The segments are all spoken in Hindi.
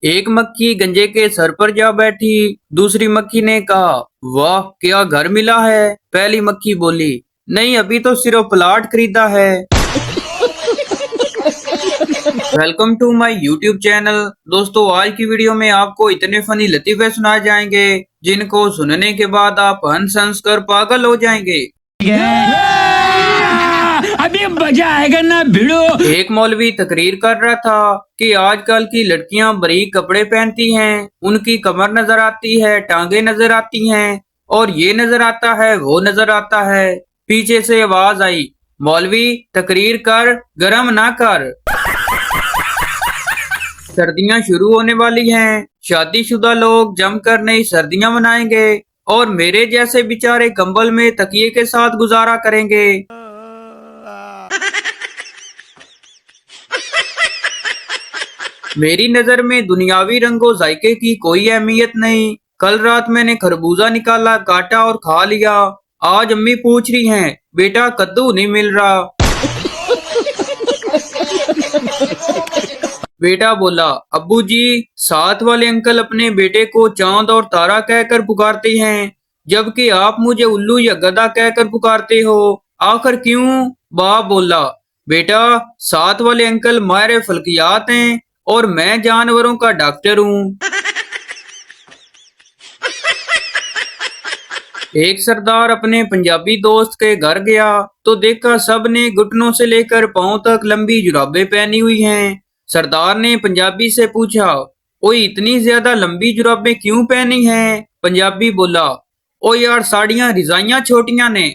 एक मक्खी गंजे के सर पर जा बैठी। दूसरी मक्खी ने कहा, वाह क्या घर मिला है। पहली मक्खी बोली, नहीं अभी तो सिर्फ प्लाट खरीदा है। Welcome to my YouTube channel. दोस्तों आज की वीडियो में आपको इतने फनी लतीफे सुनाए जाएंगे जिनको सुनने के बाद आप हंस हंस कर पागल हो जाएंगे। अभी मजा आएगा ना भिड़ो। एक मौलवी तकरीर कर रहा था कि आजकल की लड़कियां बारीक कपड़े पहनती हैं, उनकी कमर नजर आती है, टांगे नजर आती हैं और ये नजर आता है वो नजर आता है। पीछे से आवाज आई, मौलवी तकरीर कर, गरम ना कर। सर्दियां शुरू होने वाली हैं, शादीशुदा लोग जमकर नई सर्दियां मनाएंगे और मेरे जैसे बेचारे कंबल में तकिए के साथ गुजारा करेंगे। मेरी नजर में दुनियावी रंगो जायके की कोई अहमियत नहीं। कल रात मैंने खरबूजा निकाला, काटा और खा लिया। आज अम्मी पूछ रही हैं, बेटा कद्दू नहीं मिल रहा। बेटा बोला, अब्बू जी साथ वाले अंकल अपने बेटे को चांद और तारा कहकर पुकारते हैं, जबकि आप मुझे उल्लू या गधा कहकर पुकारते हो, आखिर क्यों? बाप बोला, बेटा साथ वाले अंकल माहिर फल्कियात हैं और मैं जानवरों का डॉक्टर हूँ। एक सरदार अपने पंजाबी दोस्त के घर गया तो देखा सब ने घुटनों से लेकर पांव तक लंबी जुराबें पहनी हुई हैं। सरदार ने पंजाबी से पूछा, ओए इतनी ज्यादा लंबी जुराबें क्यों पहनी हैं? पंजाबी बोला, ओ यार साड़ियां रिजाइयां छोटियां ने।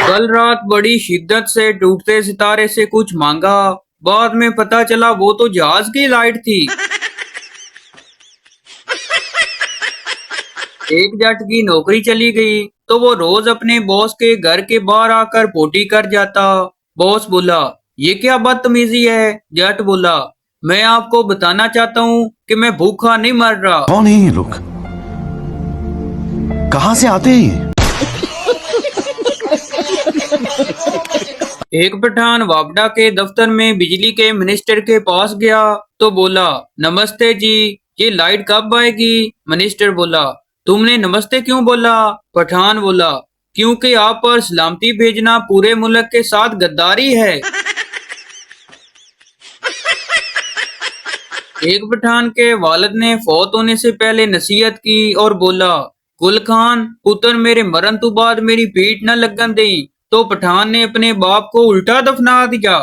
कल रात बड़ी शिद्दत से टूटते सितारे से कुछ मांगा, बाद में पता चला वो तो जहाज की लाइट थी। एक जट की नौकरी चली गई तो वो रोज अपने बॉस के घर के बाहर आकर पोटी कर जाता। बॉस बोला, ये क्या बदतमीजी है? जट बोला, मैं आपको बताना चाहता हूँ कि मैं भूखा नहीं मर रहा। कौन है ये लोग? कहाँ से आते हैं ये? एक पठान वापडा के दफ्तर में बिजली के मिनिस्टर के पास गया तो बोला, नमस्ते जी, ये लाइट कब आएगी? मिनिस्टर बोला, तुमने नमस्ते क्यों बोला? पठान बोला, क्योंकि आप पर सलामती भेजना पूरे मुल्क के साथ गद्दारी है। एक पठान के वालिद ने फौत होने से पहले नसीहत की और बोला, गुल खान पुत्र मेरे मरण तो बाद मेरी पीठ न लगन दी। तो पठान ने अपने बाप को उल्टा दफना दिया।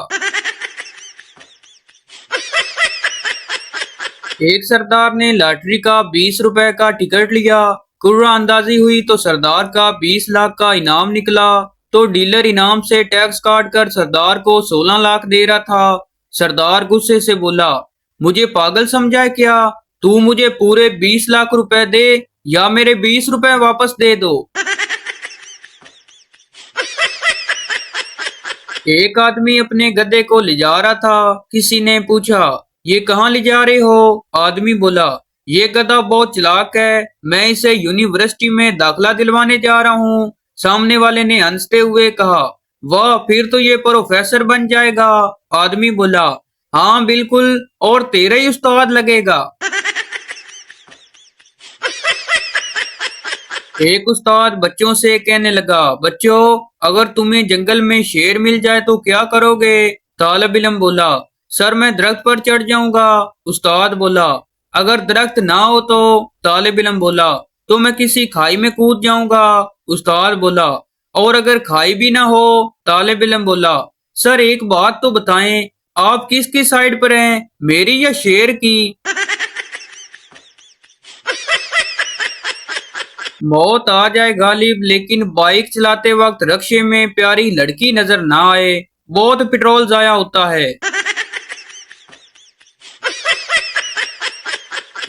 एक सरदार ने लॉटरी का 20 रुपए का टिकट लिया। कुर्रा अंदाजी हुई तो सरदार का 20 लाख का इनाम निकला। तो डीलर इनाम से टैक्स काट कर सरदार को 16 लाख दे रहा था। सरदार गुस्से से बोला, मुझे पागल समझा है क्या? तू मुझे पूरे 20 लाख रुपए दे या मेरे 20 रुपए वापस दे दो। एक आदमी अपने गधे को ले जा रहा था। किसी ने पूछा, ये कहाँ ले जा रहे हो? आदमी बोला, ये गधा बहुत चालाक है, मैं इसे यूनिवर्सिटी में दाखिला दिलवाने जा रहा हूँ। सामने वाले ने हंसते हुए कहा, वाह फिर तो ये प्रोफेसर बन जाएगा। आदमी बोला, हाँ बिल्कुल, और तेरा ही उस्ताद लगेगा। एक उस्ताद बच्चों से कहने लगा, बच्चों अगर तुम्हें जंगल में शेर मिल जाए तो क्या करोगे? तालिब इल्म बोला, सर मैं दरख्त पर चढ़ जाऊंगा। उस्ताद बोला, अगर दरख्त ना हो तो? तालिब इल्म बोला, तो मैं किसी खाई में कूद जाऊंगा। उस्ताद बोला, और अगर खाई भी ना हो? तालिब इल्म बोला, सर एक बात तो बताएं, आप किसकी साइड पर हैं, मेरी या शेर की? मौत आ जाए गालिब, लेकिन बाइक चलाते वक्त रक्शे में प्यारी लड़की नजर ना आए, बहुत पेट्रोल जाया होता है।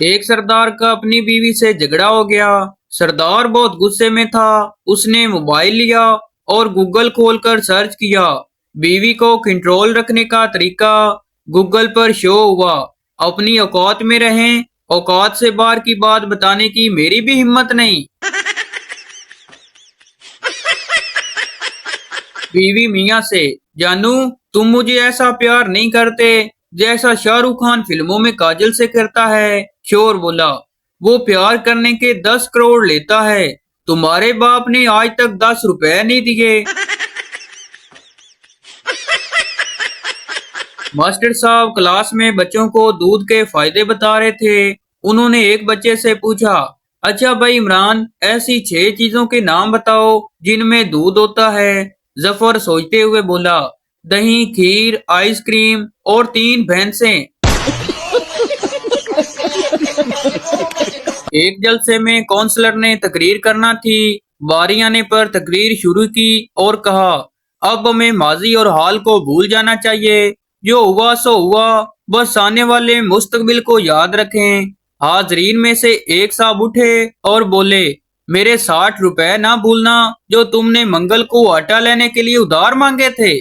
एक सरदार का अपनी बीवी से झगड़ा हो गया। सरदार बहुत गुस्से में था। उसने मोबाइल लिया और गूगल खोलकर सर्च किया। बीवी को कंट्रोल रखने का तरीका गूगल पर शो हुआ। अपनी औकात में रहें, औकात से बाहर की बात बताने की मेरी भी हिम्मत नहीं। बीवी मियाँ से, जानू तुम मुझे ऐसा प्यार नहीं करते, जैसा शाहरुख खान फिल्मों में काजल से करता है। शोर बोला, वो प्यार करने के 10 करोड़ लेता है, तुम्हारे बाप ने आज तक 10 रुपए नहीं दिए। मास्टर साहब क्लास में बच्चों को दूध के फायदे बता रहे थे। उन्होंने एक बच्चे से पूछा, अच्छा भाई इमरान, ऐसी 6 चीजों के नाम बताओ जिनमें दूध होता है। जफर सोचते हुए बोला, दही, खीर, आइसक्रीम और 3 भैंसें। एक जलसे में काउंसलर ने तकरीर करना थी। बारी आने पर तकरीर शुरू की और कहा, अब हमें माजी और हाल को भूल जाना चाहिए। जो हुआ सो हुआ, बस आने वाले मुस्तकबिल को याद रखें। हाजरीन में से एक साहब उठे और बोले, मेरे 60 रुपए ना भूलना जो तुमने मंगल को आटा लेने के लिए उधार मांगे थे।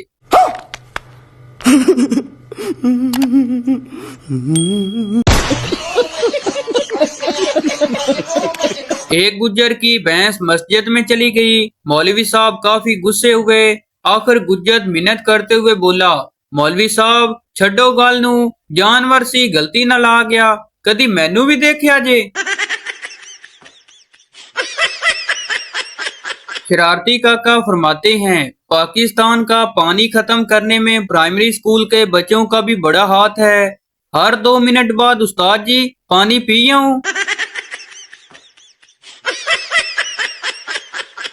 एक गुज्जर की भैंस मस्जिद में चली गई। मौलवी साहब काफी गुस्से हुए। आखिर गुज्जर मिन्नत करते हुए बोला, मौलवी साहब छड्डो गल नू, जानवर सी गलती ना ला गया, कदी मैनू भी देखिया जे। शरारती काका फरमाते हैं, पाकिस्तान का पानी खत्म करने में प्राइमरी स्कूल के बच्चों का भी बड़ा हाथ है। हर 2 मिनट बाद उस्ताद जी पानी पी आऊं।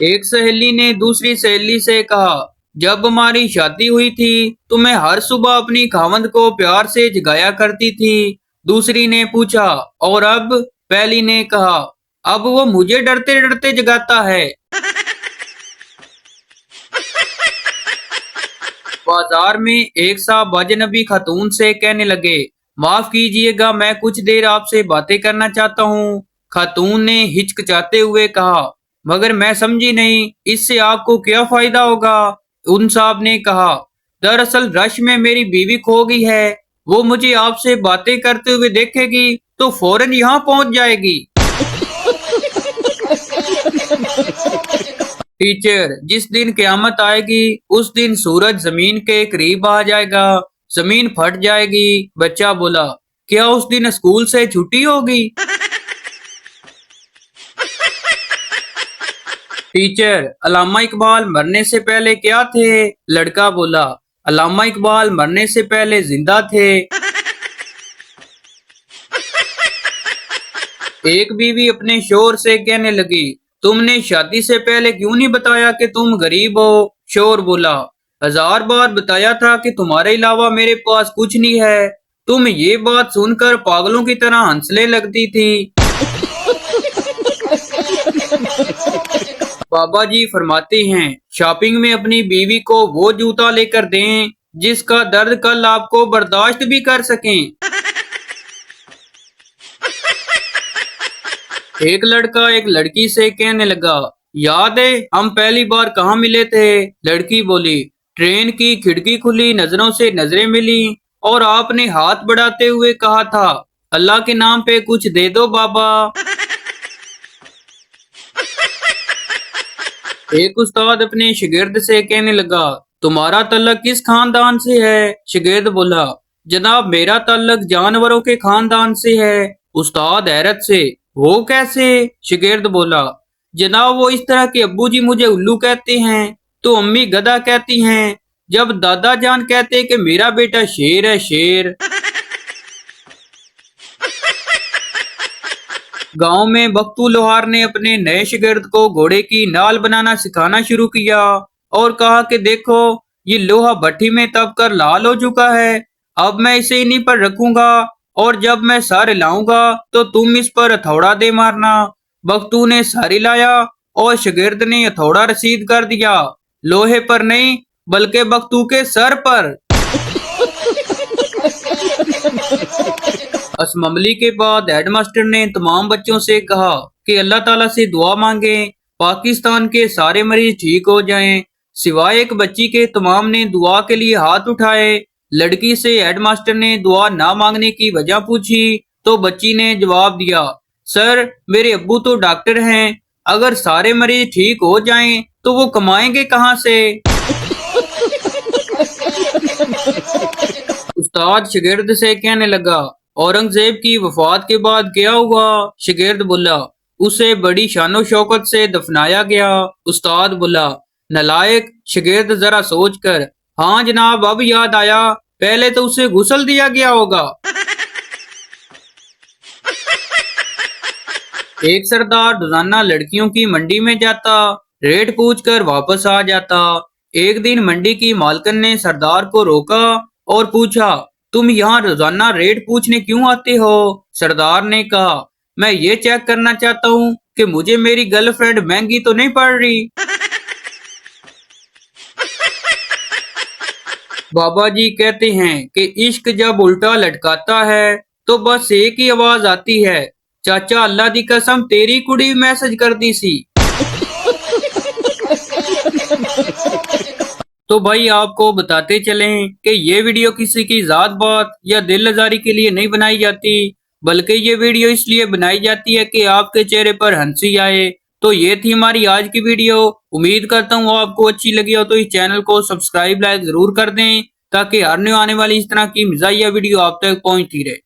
एक सहेली ने दूसरी सहेली से कहा, जब हमारी शादी हुई थी तो मैं हर सुबह अपनी खावंद को प्यार से जगाया करती थी। दूसरी ने पूछा, और अब? पहली ने कहा, अब वो मुझे डरते डरते जगाता है। बाजार में एक साहब अजनबी खातून से कहने लगे, माफ कीजिएगा, मैं कुछ देर आपसे बातें करना चाहता हूँ। खातून ने हिचकिचाते हुए कहा, मगर मैं समझी नहीं, इससे आपको क्या फायदा होगा? उन साहब ने कहा, दरअसल रश में मेरी बीवी खो गई है, वो मुझे आपसे बातें करते हुए देखेगी तो फौरन यहाँ पहुँच जाएगी। टीचर, जिस दिन क़यामत आएगी उस दिन सूरज जमीन के करीब आ जाएगा, जमीन फट जाएगी। बच्चा बोला, क्या उस दिन स्कूल से छुट्टी होगी? टीचर, अल्लामा इकबाल मरने से पहले क्या थे? लड़का बोला, अल्लामा इकबाल मरने से पहले जिंदा थे। एक बीवी अपने शोहर से कहने लगी, तुमने शादी से पहले क्यों नहीं बताया कि तुम गरीब हो? शोहर बोला, 1000 बार बताया था कि तुम्हारे अलावा मेरे पास कुछ नहीं है। तुम ये बात सुनकर पागलों की तरह हंसने लगती थी। बाबा जी फरमाते हैं, शॉपिंग में अपनी बीवी को वो जूता लेकर दें जिसका दर्द कल आपको बर्दाश्त भी कर सकें। एक लड़का एक लड़की से कहने लगा, याद है हम पहली बार कहाँ मिले थे? लड़की बोली, ट्रेन की खिड़की खुली, नजरों से नजरें मिली और आपने हाथ बढ़ाते हुए कहा था, अल्लाह के नाम पे कुछ दे दो बाबा। एक उस्ताद अपने शागिर्द से कहने लगा, तुम्हारा तल्लक किस खानदान से है? शागिर्द बोला, जनाब मेरा तल्लक जानवरों के खानदान से है। उस्ताद हैरत से, वो कैसे? शागिर्द बोला, जनाब वो इस तरह के अब्बू जी मुझे उल्लू कहते हैं तो अम्मी गधा कहती हैं, जब दादा जान कहते कि मेरा बेटा शेर है, शेर। गांव में बख्तू लोहार ने अपने नए शागिर्द को घोड़े की नाल बनाना सिखाना शुरू किया और कहा कि देखो ये लोहा भट्टी में तप कर लाल हो चुका है, अब मैं इसे इन्हीं पर रखूंगा और जब मैं सर हिलाऊंगा तो तुम इस पर हथौड़ा दे मारना। बख्तू ने सर हिलाया और शागिर्द ने हथौड़ा रसीद कर दिया, लोहे पर नहीं बल्कि बख्तू के सर पर। असम्बली के बाद हेडमास्टर ने तमाम बच्चों से कहा कि अल्लाह ताला से दुआ मांगे, पाकिस्तान के सारे मरीज ठीक हो जाएं। सिवाय एक बच्ची के तमाम ने दुआ के लिए हाथ उठाए। लड़की से हेडमास्टर ने दुआ ना मांगने की वजह पूछी तो बच्ची ने जवाब दिया, सर मेरे अब्बू तो डॉक्टर हैं, अगर सारे मरीज ठीक हो जाएं तो वो कमाएंगे कहाँ से? उस्ताद शागिर्द से कहने लगा, औरंगजेब की वफात के बाद क्या हुआ? शागिर्द बोला, उसे बड़ी शानो शौकत से दफनाया गया। उस्ताद बोला, नलायक। शागिर्द जरा सोच कर, हाँ जनाब अब याद आया, पहले तो उसे गुस्ल दिया गया होगा। एक सरदार रोजाना लड़कियों की मंडी में जाता, रेट पूछकर वापस आ जाता। एक दिन मंडी की मालकिन ने सरदार को रोका और पूछा, तुम यहाँ रोजाना रेट पूछने क्यों आते हो? सरदार ने कहा, मैं ये चेक करना चाहता हूँ कि मुझे मेरी गर्लफ्रेंड महंगी तो नहीं पड़ रही। बाबा जी कहते हैं कि इश्क जब उल्टा लटकाता है तो बस एक ही आवाज आती है, चाचा अल्लाह दी कसम तेरी कुड़ी मैसेज कर दी सी। तो भाई आपको बताते चलें कि ये वीडियो किसी की जात बात या दिल आजारी के लिए नहीं बनाई जाती, बल्कि ये वीडियो इसलिए बनाई जाती है कि आपके चेहरे पर हंसी आए। तो ये थी हमारी आज की वीडियो। उम्मीद करता हूँ आपको अच्छी लगी हो, तो इस चैनल को सब्सक्राइब लाइक जरूर कर दें ताकि हर न्यू आने वाली इस तरह की मज़ाहिया वीडियो आप तक पहुँचती रहे।